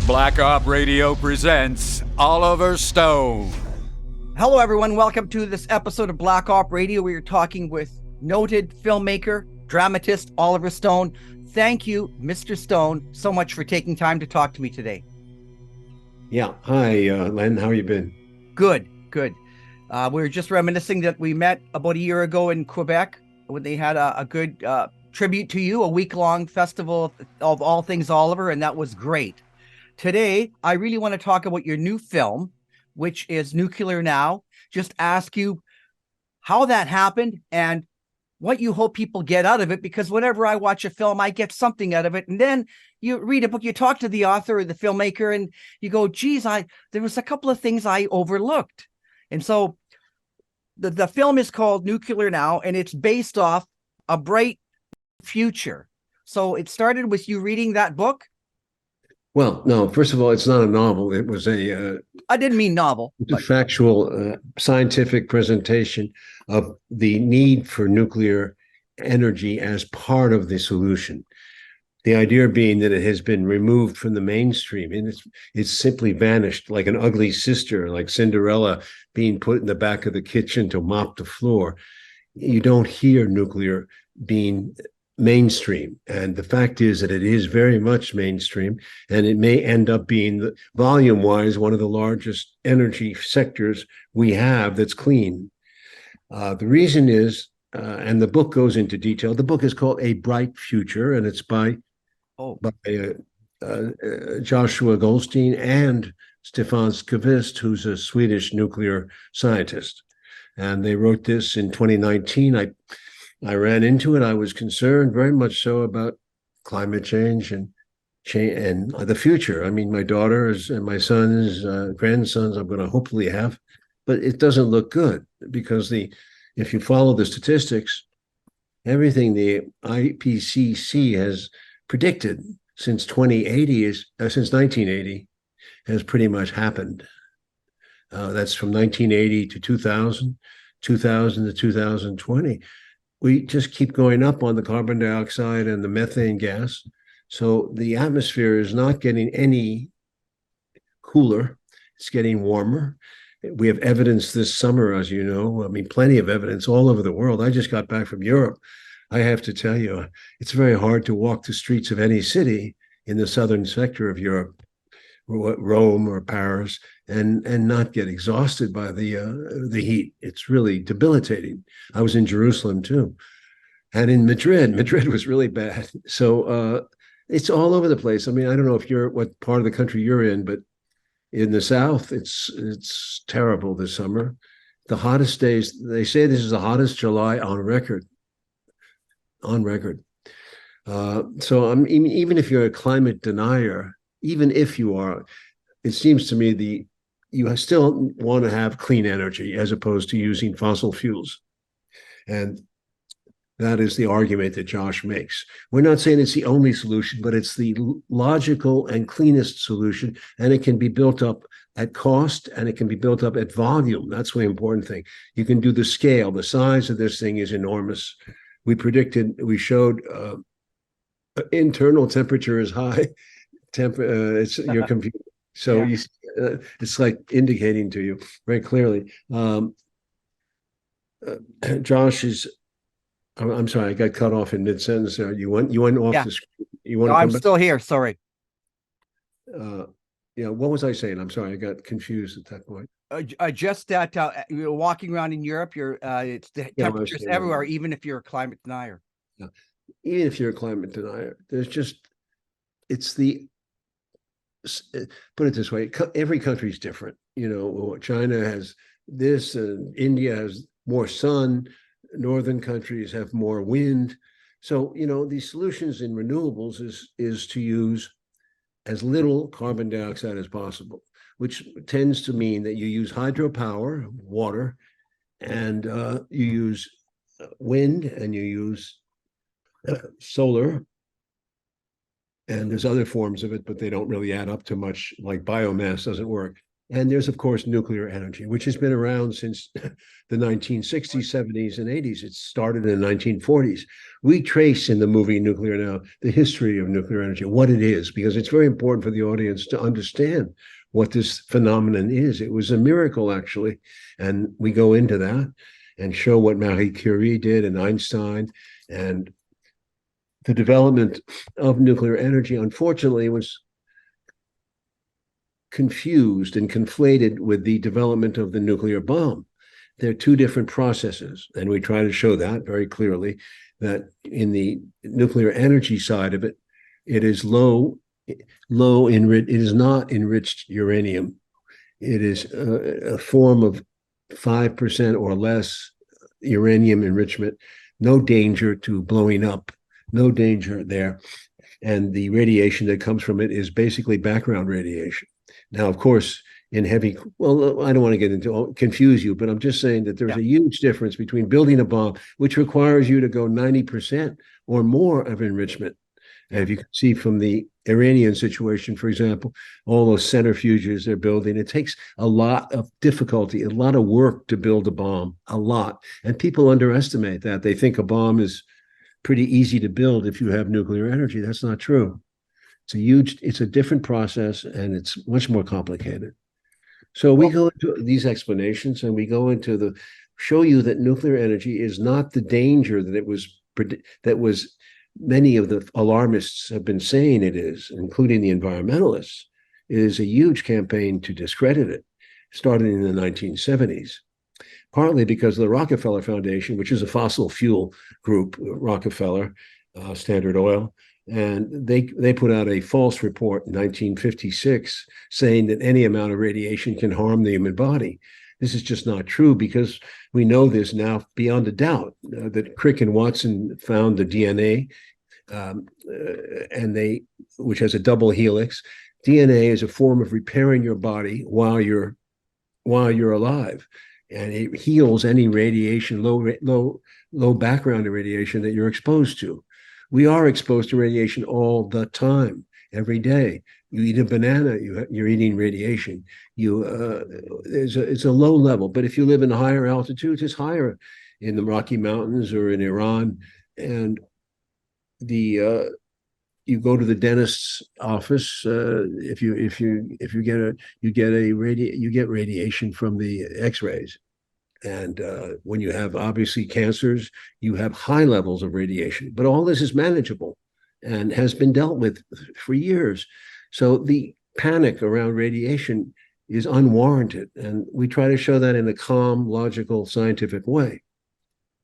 Black Op Radio presents Oliver Stone. Hello, everyone. Welcome to this episode of Black Op Radio. We are talking with noted filmmaker, dramatist Oliver Stone. Thank you, Mr. Stone, so much for taking time to talk to me today. Yeah. Hi, Len. How you been? Good. We were just reminiscing that we met about a year ago in Quebec when they had a good tribute to you, a week-long festival of all things Oliver, and that was great. Today, I really want to talk about your new film, which is Nuclear Now. Just ask you how that happened and what you hope people get out of it, because whenever I watch a film, I get something out of it. And then you read a book, you talk to the author or the filmmaker, and you go, geez, there was a couple of things I overlooked. And so the film is called Nuclear Now, and it's based off a bright future. So it started with you reading that book. Well, no, first of all, it's not a novel. It was I didn't mean novel. a factual, scientific presentation of the need for nuclear energy as part of the solution. The idea being that it has been removed from the mainstream, and it's simply vanished like an ugly sister, like Cinderella being put in the back of the kitchen to mop the floor. You don't hear nuclear being mainstream, and the fact is that it is very much mainstream, and it may end up being, volume wise, one of the largest energy sectors we have that's clean. The reason is, and the book goes into detail, the book is called A Bright Future, and it's by Joshua Goldstein and Staffan Qvist, who's a Swedish nuclear scientist, and they wrote this in 2019. I ran into it. I was concerned very much so about climate change and the future. I mean, my daughters and my sons, grandsons, I'm going to hopefully have, but it doesn't look good because if you follow the statistics, everything the IPCC has predicted since 1980 has pretty much happened. That's from 1980 to 2000, 2000 to 2020. We just keep going up on the carbon dioxide and the methane gas. So the atmosphere is not getting any cooler. It's getting warmer. We have evidence this summer, as you know. I mean, plenty of evidence all over the world. I just got back from Europe. I have to tell you, it's very hard to walk the streets of any city in the southern sector of Europe, or Rome or Paris, and not get exhausted by the heat. It's really debilitating. I was in Jerusalem too, and in Madrid. Madrid was really bad. So it's all over the place. I mean, I don't know what part of the country you're in, but in the south, it's terrible this summer. The hottest days. They say this is the hottest July on record. On record. So even if you're a climate denier. Even if you are, it seems to me you still want to have clean energy as opposed to using fossil fuels. And that is the argument that Josh makes. We're not saying it's the only solution, but it's the logical and cleanest solution. And it can be built up at cost, and it can be built up at volume. That's the important thing. You can do the scale. The size of this thing is enormous. We showed internal temperature is high. It's your computer, so yeah. It's like indicating to you very clearly. Josh is. I'm sorry, I got cut off in mid sentence. You went off the screen. You want? No, I'm still here. Sorry. What was I saying? I'm sorry, I got confused at that point. Just that you're walking around in Europe. It's the temperatures everywhere, even if you're a climate denier. Yeah. Even if you're a climate denier, put it this way, every country is different. China has this, and India has more sun, northern countries have more wind. So, these solutions in renewables is to use as little carbon dioxide as possible, which tends to mean that you use hydropower, water, and you use wind, and you use solar. And there's other forms of it, but they don't really add up to much. Like biomass doesn't work. And there's, of course, nuclear energy, which has been around since the 1960s, 70s, and 80s. It started in the 1940s. We trace in the movie Nuclear Now the history of nuclear energy, what it is, because it's very important for the audience to understand what this phenomenon is. It was a miracle, actually. And we go into that and show what Marie Curie did and Einstein. And the development of nuclear energy, unfortunately, was confused and conflated with the development of the nuclear bomb. They're two different processes, and we try to show that very clearly, that in the nuclear energy side of it, it is it is not enriched uranium. It is a form of 5% or less uranium enrichment, no danger to blowing up, no danger there. And the radiation that comes from it is basically background radiation. Now, of course, in heavy, well, I don't want to get into confuse you, but I'm just saying that there's a huge difference between building a bomb, which requires you to go 90% or more of enrichment. And if you can see from the Iranian situation, for example, all those centrifuges they're building, it takes a lot of difficulty, a lot of work to build a bomb, a lot. And people underestimate that. They think a bomb is pretty easy to build if you have nuclear energy. That's not true. It's a different process, and it's much more complicated. So we go into these explanations, and we go into show you that nuclear energy is not the danger that was many of the alarmists have been saying it is, including the environmentalists. It is a huge campaign to discredit it, started in the 1970s, partly because of the Rockefeller Foundation, which is a fossil fuel group, Rockefeller, Standard Oil. And they put out a false report in 1956 saying that any amount of radiation can harm the human body. This is just not true, because we know this now beyond a doubt, that Crick and Watson found the DNA, which has a double helix. DNA is a form of repairing your body while you're alive, and it heals any radiation, low background radiation that you're exposed to. We are exposed to radiation all the time, every day. You eat a banana, you're eating radiation. It's a low level, but if you live in higher altitudes, it's higher in the Rocky Mountains or in Iran. And you go to the dentist's office. If you get radiation from the X-rays. And when you have obviously cancers, you have high levels of radiation. But all this is manageable and has been dealt with for years. So the panic around radiation is unwarranted. And we try to show that in a calm, logical, scientific way.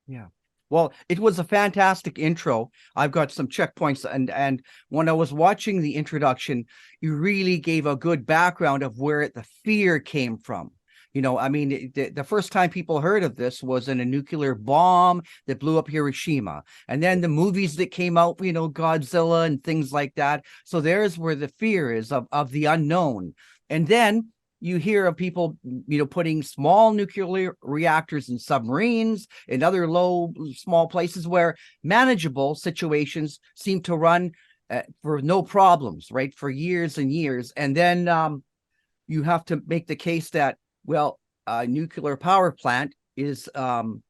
Yeah. Well, it was a fantastic intro. I've got some checkpoints. And when I was watching the introduction, you really gave a good background of where the fear came from. You know, I mean, the first time people heard of this was in a nuclear bomb that blew up Hiroshima. And then the movies that came out, you know, Godzilla and things like that. So there's where the fear is of the unknown. And then you hear of people, you know, putting small nuclear reactors in submarines and other small places where manageable situations seem to run for no problems, right, for years and years. And then you have to make the case that, well, a nuclear power plant is, you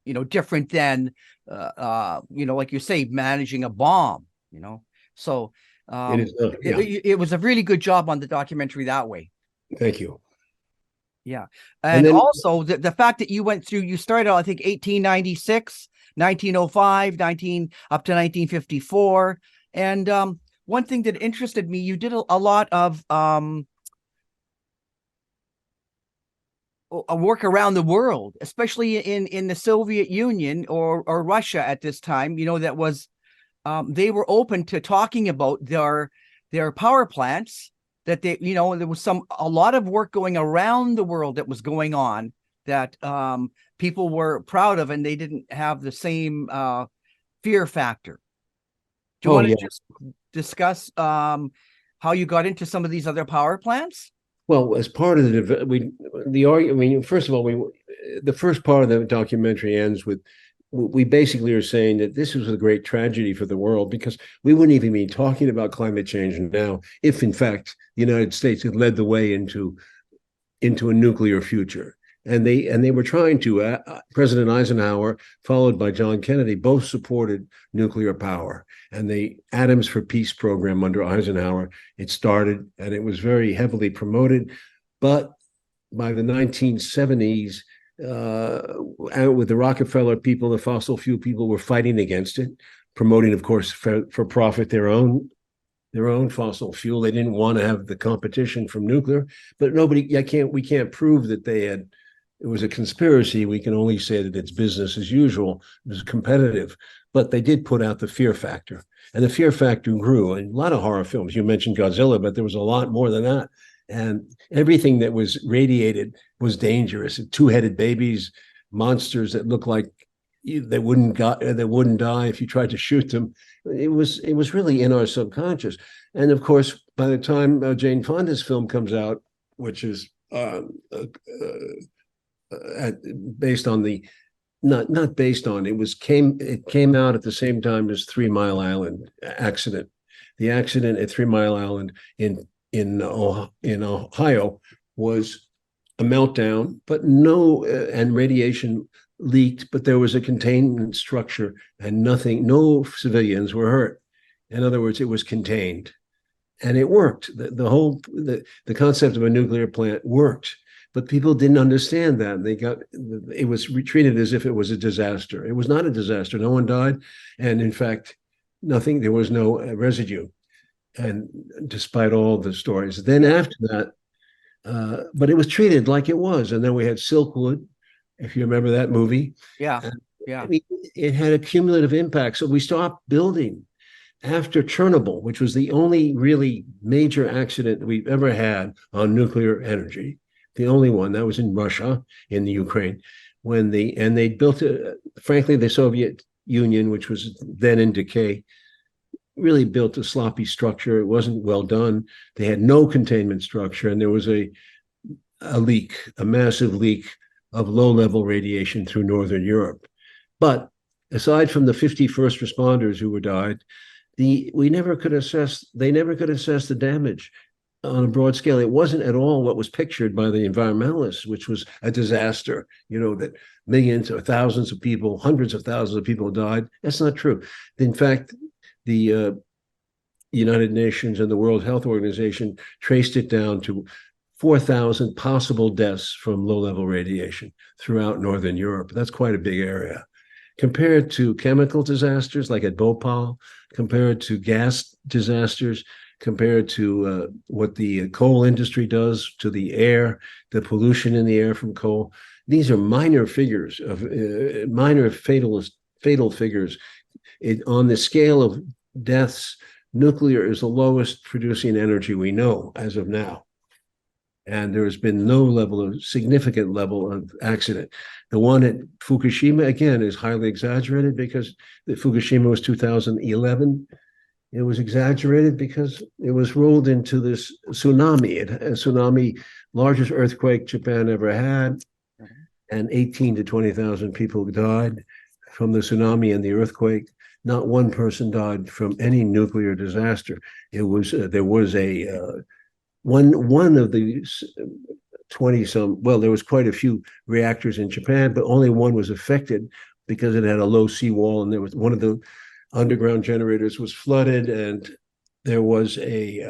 know, different than, you know, like you say, managing a bomb, you know. So it was a really good job on the documentary that way. Thank you. Yeah. And then, also the fact that you started out, I think, 1896, 1905, up to 1954. And one thing that interested me, you did a lot of a work around the world, especially in the Soviet Union or Russia at this time, you know, that was they were open to talking about their power plants, that they, you know, there was a lot of work going around the world that was going on that people were proud of, and they didn't have the same fear factor. Do you want to just discuss how you got into some of these other power plants? Well, as part of the argument, I mean, first of all, the first part of the documentary ends with, we basically are saying that this was a great tragedy for the world, because we wouldn't even be talking about climate change now if, in fact, the United States had led the way into into a nuclear future. And they were trying to. President Eisenhower, followed by John Kennedy, both supported nuclear power. And the Atoms for Peace program under Eisenhower, it started, and it was very heavily promoted. But by the 1970s, with the Rockefeller people, the fossil fuel people were fighting against it, promoting, of course, for profit their own fossil fuel. They didn't want to have the competition from nuclear, but we can't prove that it was a conspiracy. We can only say that it's business as usual. It was competitive, but they did put out the fear factor, and the fear factor grew. And a lot of horror films, you mentioned Godzilla, but there was a lot more than that. And everything that was radiated was dangerous. Two-headed babies, monsters that looked like they wouldn't die if you tried to shoot them. It was really in our subconscious. And of course, by the time Jane Fonda's film comes out, which is based on the not based on, it came out at the same time as 3 Mile Island accident. The accident at 3 Mile Island in Ohio was a meltdown, but and radiation leaked, but there was a containment structure and no civilians were hurt. In other words, it was contained, and it worked. The concept of a nuclear plant worked, but people didn't understand that. It was treated as if it was a disaster. It was not a disaster. No one died, and in fact, there was no residue. And despite all the stories, then after that, but it was treated like it was. And then we had Silkwood, if you remember that movie. Yeah. I mean, it had a cumulative impact. So we stopped building after Chernobyl, which was the only really major accident we've ever had on nuclear energy. The only one that was in Russia, in the Ukraine, and they built frankly, the Soviet Union, which was then in decay, really built a sloppy structure. It wasn't well done. They had no containment structure, and there was a massive leak of low-level radiation through Northern Europe. But aside from the 50 first responders who died, they never could assess the damage on a broad scale. It wasn't at all what was pictured by the environmentalists, which was a disaster, that millions or thousands of people, hundreds of thousands of people died. That's not true. In fact, the United Nations and the World Health Organization traced it down to 4,000 possible deaths from low-level radiation throughout Northern Europe. That's quite a big area. Compared to chemical disasters like at Bhopal, compared to gas disasters, compared to what the coal industry does to the air, the pollution in the air from coal, these are minor figures of minor fatal figures. On the scale of deaths, nuclear is the lowest producing energy we know as of now. And there has been no significant level of accident. The one at Fukushima, again, is highly exaggerated because Fukushima was 2011. It was exaggerated because it was rolled into this tsunami, largest earthquake Japan ever had, and 18 to 20,000 people died from the tsunami and the earthquake. Not one person died from any nuclear disaster. There was one of the 20-some. Well, there was quite a few reactors in Japan, but only one was affected because it had a low seawall, and there was one of the underground generators was flooded, and there was a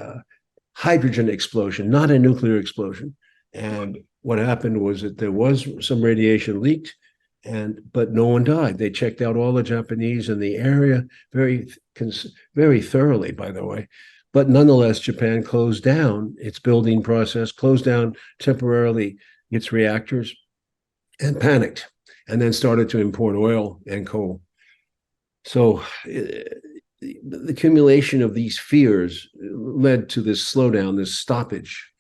hydrogen explosion, not a nuclear explosion. And what happened was that there was some radiation leaked, but no one died. They checked out all the Japanese in the area very thoroughly, by the way. But nonetheless, Japan closed down its building process, closed down temporarily its reactors, and panicked, and then started to import oil and coal. So the accumulation of these fears led to this slowdown, this stoppage.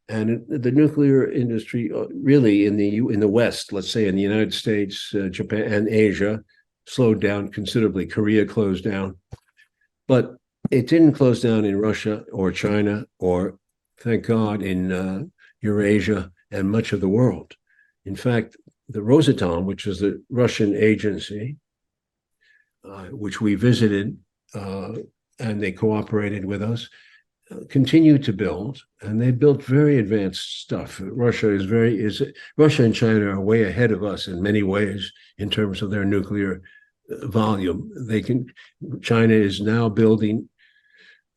And the nuclear industry, really in the West, let's say in the United States, Japan, and Asia, slowed down considerably. Korea closed down, but it didn't close down in Russia or China or, thank God, in Eurasia and much of the world. In fact, the Rosatom, which is the Russian agency, which we visited, and they cooperated with us, continue to build, and they built very advanced stuff. Russia and China are way ahead of us in many ways in terms of their nuclear volume. China is now building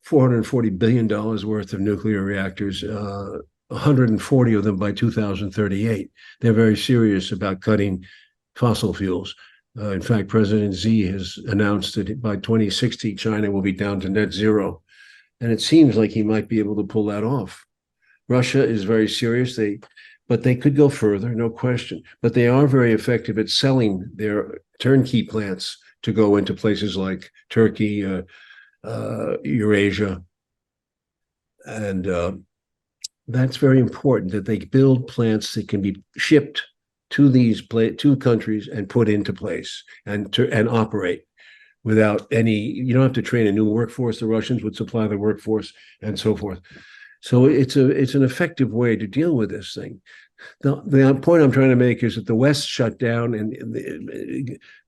$440 billion worth of nuclear reactors, 140 of them by 2038. They're very serious about cutting fossil fuels. In fact, President Xi has announced that by 2060, China will be down to net zero. And it seems like he might be able to pull that off. Russia is very serious, but they could go further, no question. But they are very effective at selling their turnkey plants to go into places like Turkey, Eurasia. And that's very important, that they build plants that can be shipped to these two countries and put into place and operate without any. You don't have to train a new workforce. The Russians would supply the workforce and so forth. So it's an effective way to deal with this thing. The point I'm trying to make is that the West shut down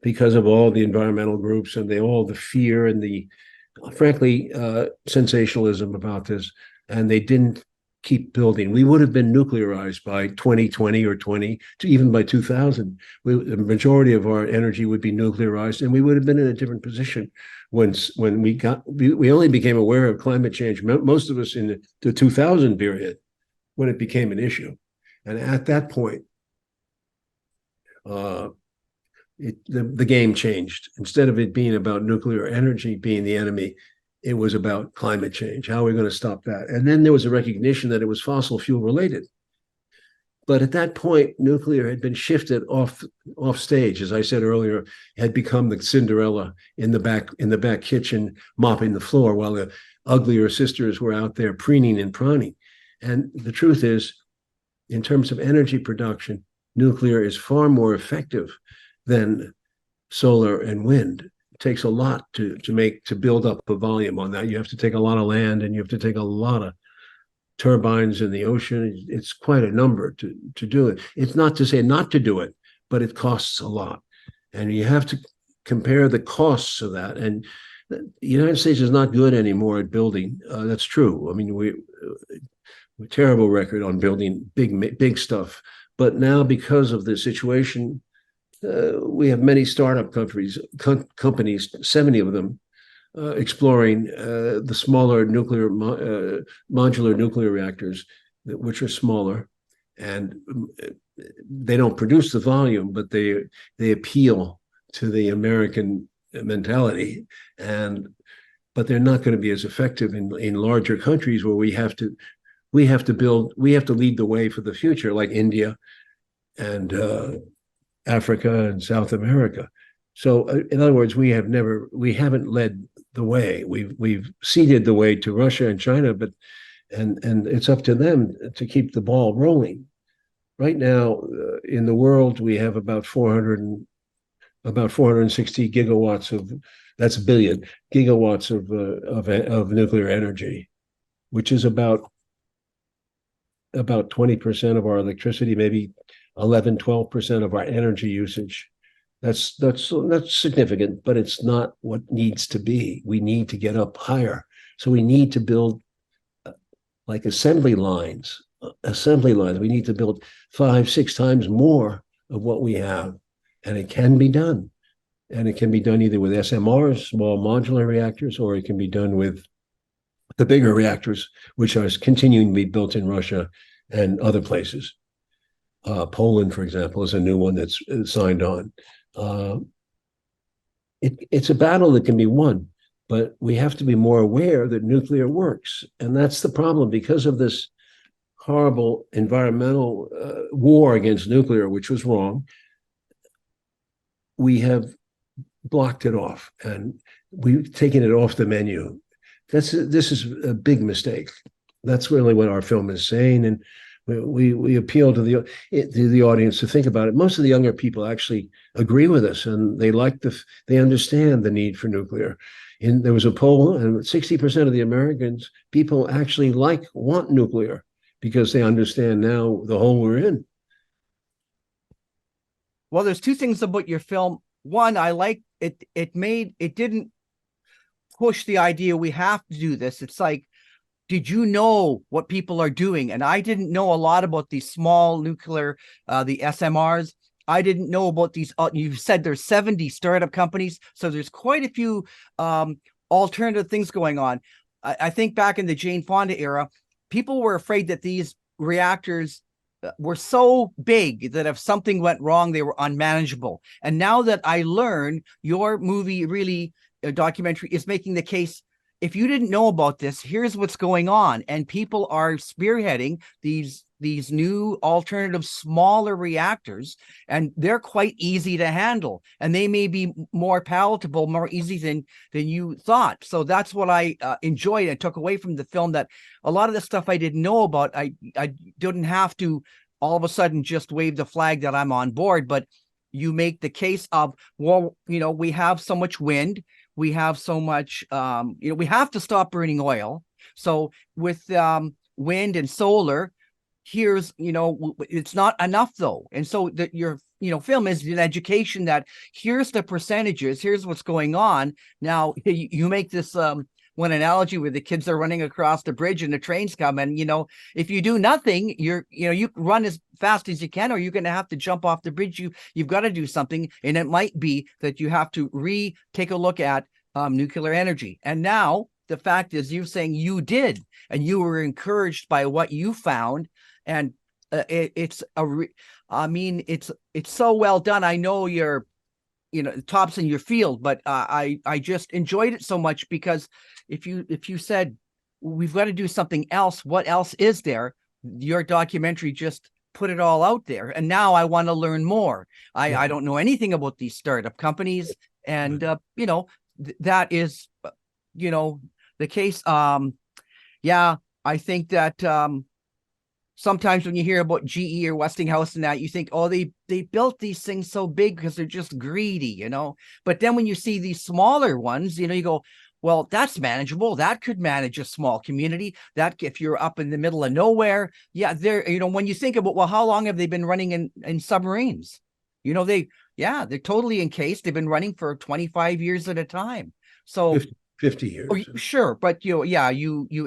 because of all the environmental groups and all the fear and the, frankly, sensationalism about this, and they didn't keep building. We would have been nuclearized by 2020 or 20 to even by 2000. The majority of our energy would be nuclearized, and we would have been in a different position when we only became aware of climate change, most of us in the 2000 period, when it became an issue. And at that point, the game changed. Instead of it being about nuclear energy being the enemy, it was about climate change. How are we going to stop that? And then there was a recognition that it was fossil fuel related. But at that point, nuclear had been shifted off stage. As I said earlier, it had become the Cinderella in the back kitchen, mopping the floor, while the uglier sisters were out there preening and prawning. And the truth is, in terms of energy production, nuclear is far more effective than solar and wind. It takes a lot to build up a volume on that. You have to take a lot of land, and you have to take a lot of turbines in the ocean. It's quite a number to do it. It's not to say not to do it, but it costs a lot. And you have to compare the costs of that. And the United States is not good anymore at building. That's true. I mean, we're a terrible record on building big stuff. But now, because of the situation, we have many startup companies, 70 of them, exploring the smaller modular nuclear reactors, which are smaller, and they don't produce the volume, but they appeal to the American mentality, but they're not going to be as effective in larger countries where we have to lead the way for the future, like India and Africa and South America. So, in other words, we haven't led the way. We've ceded the way to Russia and China, and it's up to them to keep the ball rolling. Right now, in the world, we have about 460 gigawatts of, that's billion gigawatts of nuclear energy, which is about 20% of our electricity, maybe 11-12% of our energy usage. That's significant, but it's not what needs to be. We need to get up higher. So we need to build like assembly lines. We need to build 5-6 times more of what we have, and it can be done. And it can be done either with SMRs, small modular reactors, or it can be done with the bigger reactors, which are continuing to be built in Russia and other places. Poland, for example, is a new one that's signed on. It's a battle that can be won, but we have to be more aware that nuclear works. And that's the problem. Because of this horrible environmental war against nuclear, which was wrong, we have blocked it off, and we've taken it off the menu. This is a big mistake. That's really what our film is saying, and we appeal to the audience to think about it. Most of the younger people actually agree with us, and they understand the need for nuclear. There was a poll, and 60% of the people actually want nuclear because they understand now the hole we're in. Well, there's two things about your film. One, I like it. It didn't push the idea we have to do this. It's like did you know what people are doing? And I didn't know a lot about these small nuclear, the SMRs. I didn't know about these. You said there's 70 startup companies, so there's quite a few alternative things going on. I think back in the Jane Fonda era, people were afraid that these reactors were so big that if something went wrong, they were unmanageable. And now that I learn, your movie really, a documentary, is making the case. If you didn't know about this, here's what's going on. And people are spearheading these new alternative smaller reactors, and they're quite easy to handle, and they may be more palatable, more easy than you thought. So that's what I enjoyed and took away from the film, that a lot of the stuff I didn't know about, I didn't have to all of a sudden just wave the flag that I'm on board. But you make the case of, well, we have so much wind, we have so much, we have to stop burning oil. So with wind and solar, here's, it's not enough though. And so that your, film is an education that here's the percentages, here's what's going on. Now you make this one analogy where the kids are running across the bridge and the trains come, and if you do nothing, you run as fast as you can, or you're going to have to jump off the bridge. You've got to do something, and it might be that you have to take a look at nuclear energy. And now the fact is, you're saying you did, and you were encouraged by what you found, and it's so well done. I know you're tops in your field, but I just enjoyed it so much, because if you said we've got to do something else, what else is there? Your documentary just put it all out there, and now I want to learn more. I don't know anything about these startup companies, and that is the case. I think that sometimes when you hear about GE or Westinghouse and that, you think, oh, they built these things so big because they're just greedy, But then when you see these smaller ones, you go, well, that's manageable. That could manage a small community. That if you're up in the middle of nowhere, they're, when you think about, well, how long have they been running in submarines? They're totally encased. They've been running for 25 years at a time. So 50 years. Sure. But you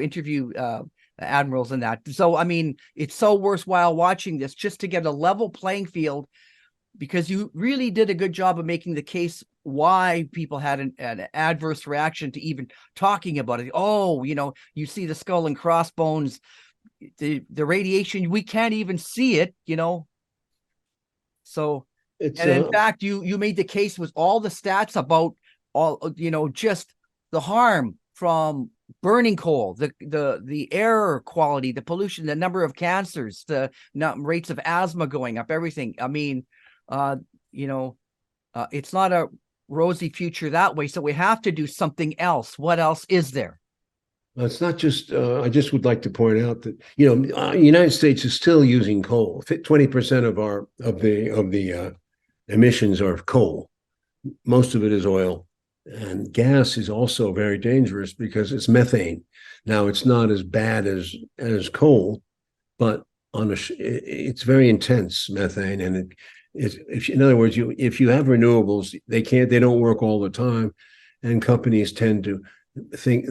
interview admirals and that. So, it's so worthwhile watching this just to get a level playing field, because you really did a good job of making the case why people had an adverse reaction to even talking about it. Oh, you see the skull and crossbones, the radiation, we can't even see it, So, in fact, you made the case with all the stats about all, just the harm from burning coal, the air quality, the pollution, the number of cancers, the rates of asthma going up, everything. It's not a rosy future that way. So we have to do something else. What else is there? It's not just, I just would like to point out that, United States is still using coal. 20% of the emissions are coal. Most of it is oil. And gas is also very dangerous because it's methane. Now, it's not as bad as coal, but it's very intense methane. And in other words, if you have renewables, they don't work all the time, and companies tend to think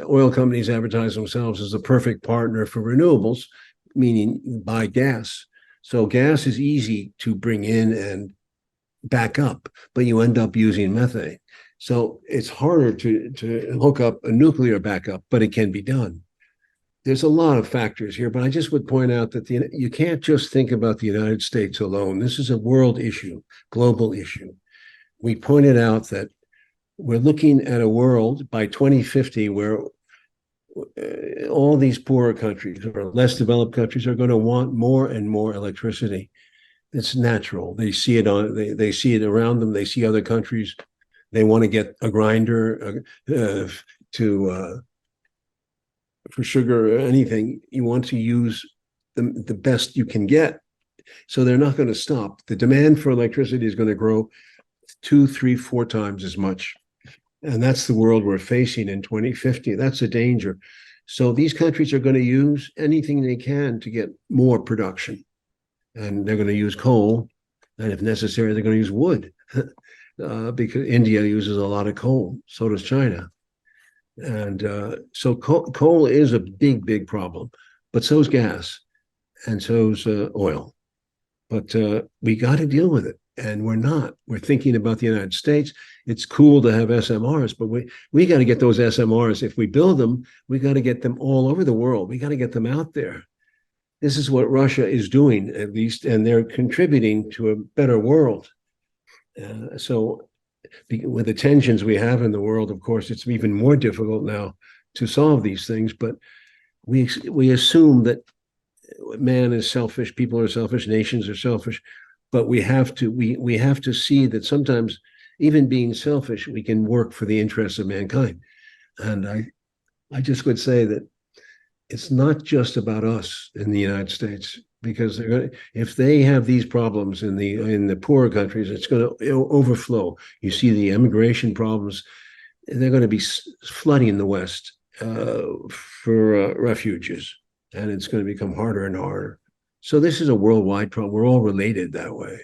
oil companies advertise themselves as the perfect partner for renewables, meaning buy gas. So gas is easy to bring in and back up, but you end up using methane. So it's harder to hook up a nuclear backup, but it can be done. There's a lot of factors here, but I just would point out that you can't just think about the United States alone. This is a world issue, global issue. We pointed out that we're looking at a world by 2050 where all these poorer countries or less developed countries are going to want more and more electricity. It's natural. They see it they see it around them. They see other countries. They want to get a grinder for sugar or anything. You want to use the best you can get. So they're not going to stop. The demand for electricity is going to grow 2, 3, 4 times as much. And that's the world we're facing in 2050. That's a danger. So these countries are going to use anything they can to get more production. And they're going to use coal. And if necessary, they're going to use wood because India uses a lot of coal. So does China. And so coal is a big problem, but so's gas, and so's oil. But we got to deal with it, and we're not. We're thinking about the United States. It's cool to have SMRs, but we got to get those SMRs. If we build them, we got to get them all over the world. We got to get them out there. This is what Russia is doing, at least, and they're contributing to a better world. So with the tensions we have in the world, of course, it's even more difficult now to solve these things. But we assume that man is selfish, people are selfish, nations are selfish, but we have to see that sometimes, even being selfish, we can work for the interests of mankind. And I just would say that it's not just about us in the United States, because if they have these problems in the poorer countries, it's going to overflow. You see the immigration problems; they're going to be flooding the West for refugees, and it's going to become harder and harder. So this is a worldwide problem. We're all related that way.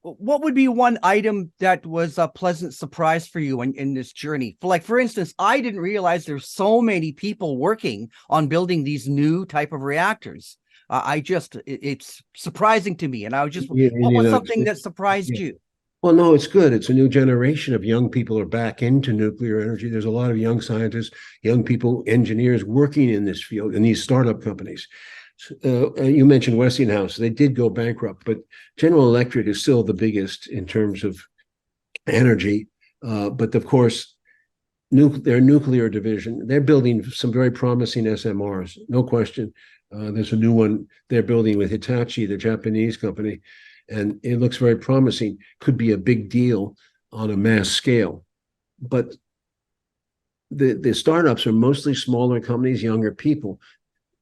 What would be one item that was a pleasant surprise for you in this journey? For instance, I didn't realize there's so many people working on building these new type of reactors. It's surprising to me. And I was just, what was something that surprised you? Well, no, it's good. It's a new generation of young people are back into nuclear energy. There's a lot of young scientists, young people, engineers working in this field, in these startup companies. You mentioned Westinghouse. They did go bankrupt, but General Electric is still the biggest in terms of energy. But of course, their nuclear division, they're building some very promising SMRs, no question. There's a new one they're building with Hitachi, the Japanese company, and it looks very promising. Could be a big deal on a mass scale. But the startups are mostly smaller companies, younger people,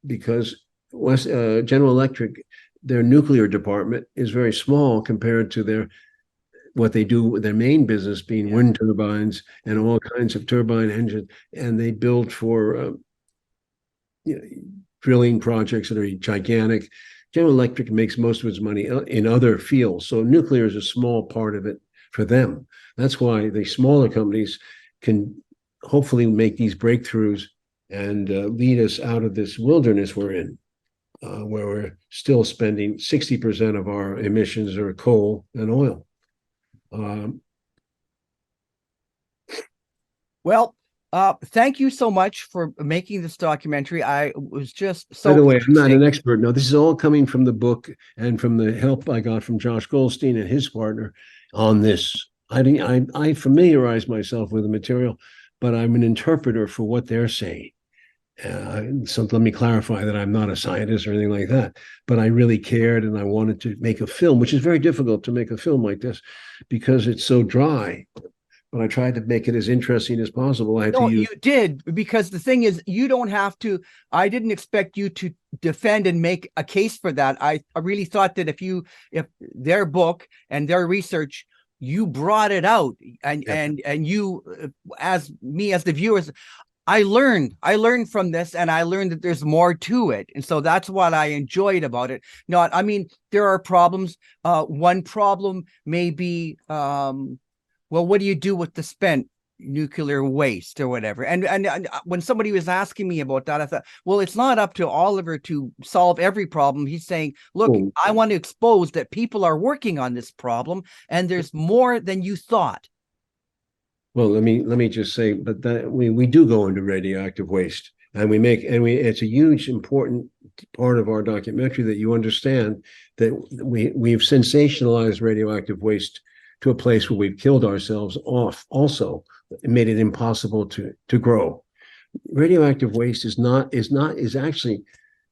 because General Electric, their nuclear department is very small compared to what they do, their main business being wind turbines and all kinds of turbine engines, and they build for drilling projects that are gigantic. General Electric makes most of its money in other fields, so nuclear is a small part of it for them. That's why the smaller companies can hopefully make these breakthroughs and lead us out of this wilderness we're in. Where we're still spending 60% of our emissions are coal and oil. Thank you so much for making this documentary. I was just so. By the way, I'm not an expert. No, this is all coming from the book and from the help I got from Josh Goldstein and his partner on this. I familiarize myself with the material, but I'm an interpreter for what they're saying. So let me clarify that I'm not a scientist or anything like that, but I really cared and I wanted to make a film, which is very difficult to make a film like this because it's so dry. But I tried to make it as interesting as possible. You did, because the thing is, you don't have to. I didn't expect you to defend and make a case for that. I really thought that if their book and their research, you brought it out, and you, as the viewers, I learned from this, and I learned that there's more to it. And so that's what I enjoyed about it. There are problems. One problem may be, what do you do with the spent nuclear waste or whatever? And when somebody was asking me about that, I thought, well, it's not up to Oliver to solve every problem. He's saying, look, I want to expose that people are working on this problem, and there's more than you thought. Well, let me just say, but that we do go into radioactive waste, and it's a huge important part of our documentary that you understand that we've sensationalized radioactive waste to a place where we've killed ourselves off. Also, it made it impossible to grow. Radioactive waste is actually,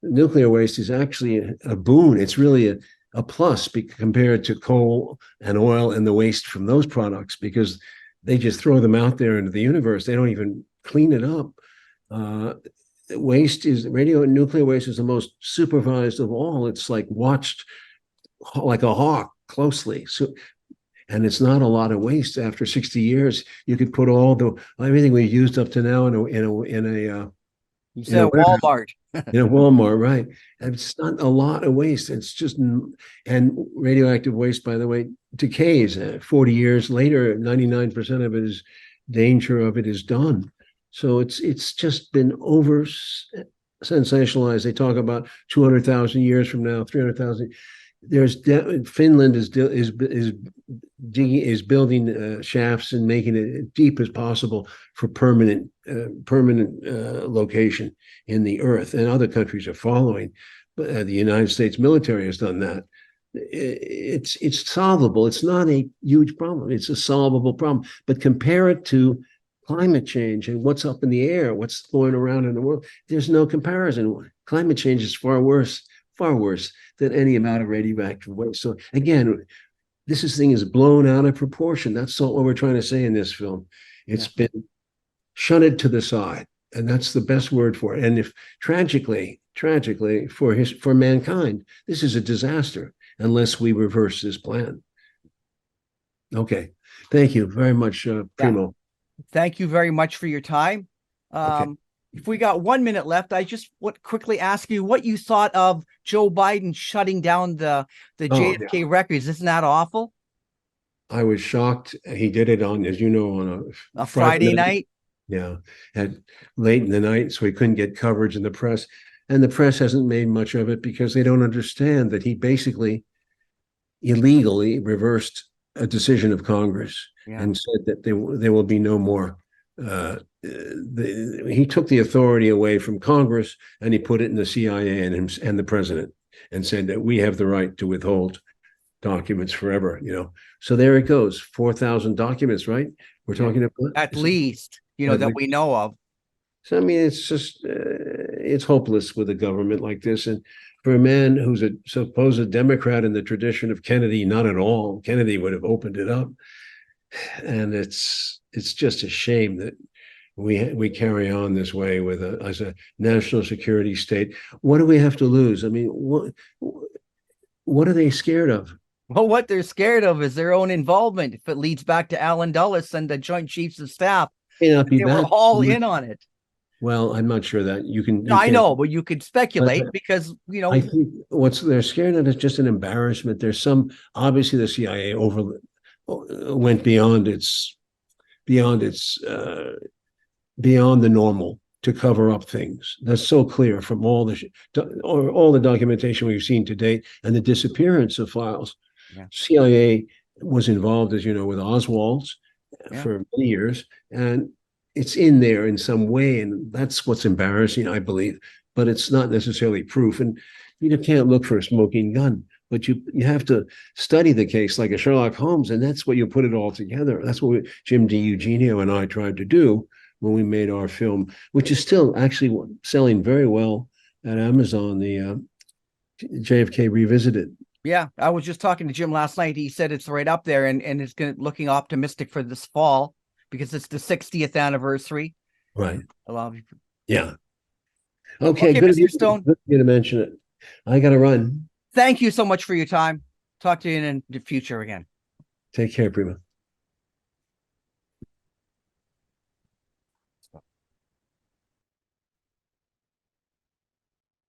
nuclear waste is actually a boon. It's really a plus compared to coal and oil and the waste from those products, because they just throw them out there into the universe. They don't even clean it up. Nuclear waste is the most supervised of all. It's like watched like a hawk closely. And it's not a lot of waste. After 60 years, you could put everything we've used up to now in a Walmart. In a Walmart, right? And it's not a lot of waste. It's just, and radioactive waste, by the way, decays. 40 years later, 99% of it danger of it is done. So it's just been over sensationalized. They talk about 200,000 years from now, 300,000. Finland is building shafts and making it as deep as possible for permanent location in the earth, and other countries are following. The United States military has done that. It's solvable. It's not a huge problem. It's a solvable problem. But compare it to climate change and what's up in the air, what's going around in the world. There's no comparison. Climate change is far worse than any amount of radioactive waste. So again, this thing is blown out of proportion. That's all what we're trying to say in this film. It's been shunted to the side, and that's the best word for it. And if tragically for mankind, this is a disaster unless we reverse this plan. Okay, thank you very much, Primo. Thank you very much for your time. Okay. If we got 1 minute left, I just want to quickly ask you what you thought of Joe Biden shutting down the JFK records. Isn't that awful? I was shocked. He did it on, as you know, on a Friday night. Yeah, at late in the night, so he couldn't get coverage in the press. And the press hasn't made much of it because they don't understand that he basically illegally reversed a decision of Congress and said that there will be no more. He took the authority away from Congress and he put it in the CIA and the president, and said that we have the right to withhold documents forever. So there it goes. 4,000 documents, right? We're talking about at least, that we know of. So I mean, it's just it's hopeless with a government like this. And for a man who's a supposed Democrat in the tradition of Kennedy, not at all. Kennedy would have opened it up. And it's just a shame that we carry on this way as a national security state. What do we have to lose? I mean, what are they scared of? Well, what they're scared of is their own involvement. If it leads back to Allen Dulles and the Joint Chiefs of Staff, they were all in on it. Well, I'm not sure that you can. I know, but you could speculate because I think what they're scared of is just an embarrassment. There's obviously the CIA went beyond the normal to cover up things. That's so clear from all the documentation we've seen to date, and the disappearance of files. CIA was involved, as you know, with Oswald's for many years, and it's in there in some way, and that's what's embarrassing, I believe. But it's not necessarily proof, and you can't look for a smoking gun. But you have to study the case like a Sherlock Holmes, and that's what you put it all together. That's what Jim DiEugenio and I tried to do when we made our film, which is still actually selling very well at Amazon, the JFK Revisited. Yeah, I was just talking to Jim last night. He said it's right up there, and it's looking optimistic for this fall because it's the 60th anniversary. Right. A lot of people. Yeah. Okay, good of you to mention it. I got to run. Thank you so much for your time. Talk to you in the future again. Take care, Prima.